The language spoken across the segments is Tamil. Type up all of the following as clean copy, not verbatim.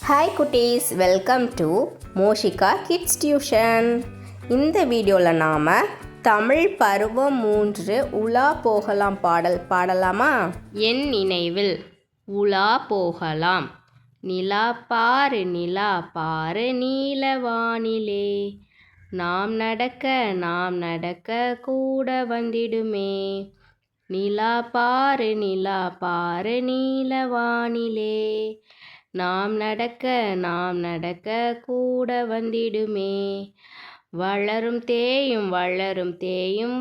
ஹாய் குட்டீஸ், welcome to Moshika kids tuition. இந்த வீடியோவில் நாம் தமிழ் பருவம் 3 உலா போகலாம் பாடல் பாடலாமா? என் நினைவில் உலா போகலாம். நிலா பாரு நீலவானிலே, நாம் நடக்க கூட வந்திடுமே. நிலா பாரு நீலவானிலே, நாம் நடக்க கூட வந்திடுமே. வளரும் தேயும்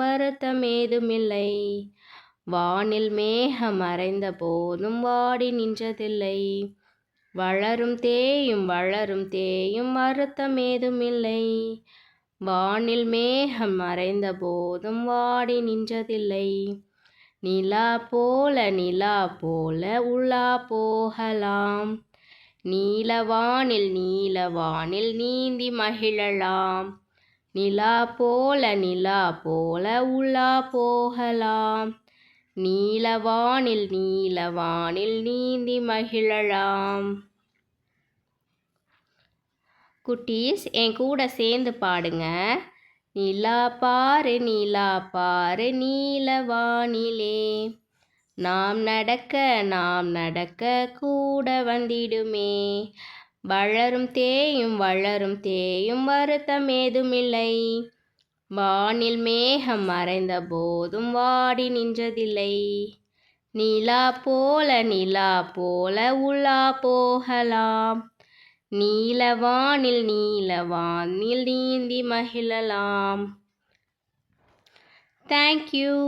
வருத்தமேதுமில்லை, வானில் மேகம் மறைந்த போதும் வாடி நின்றதில்லை. வளரும் தேயும் வருத்தமேதுமில்லை, வானில் மேகம் மறைந்த போதும் வாடி நின்றதில்லை. நிலா போல உலா போகலாம், நீலவானில் நீந்தி மகிழலாம். நிலா போல உலா போகலாம், நீலவானில் நீந்தி மகிழலாம். குட்டீஸ், என் கூட சேர்ந்து பாடுங்க. நிலா பாரு நீலவானிலே, நாம் நடக்க கூட வந்திடுமே. வளரும் தேயும் வருத்தமேதுமில்லை, வானில் மேகம் மறைந்த போதும் வாடி நின்றதில்லை. நிலா போல உலா போகலாம், நீலவானில் நீந்தி மகிழலாம். தேங்க்யூ.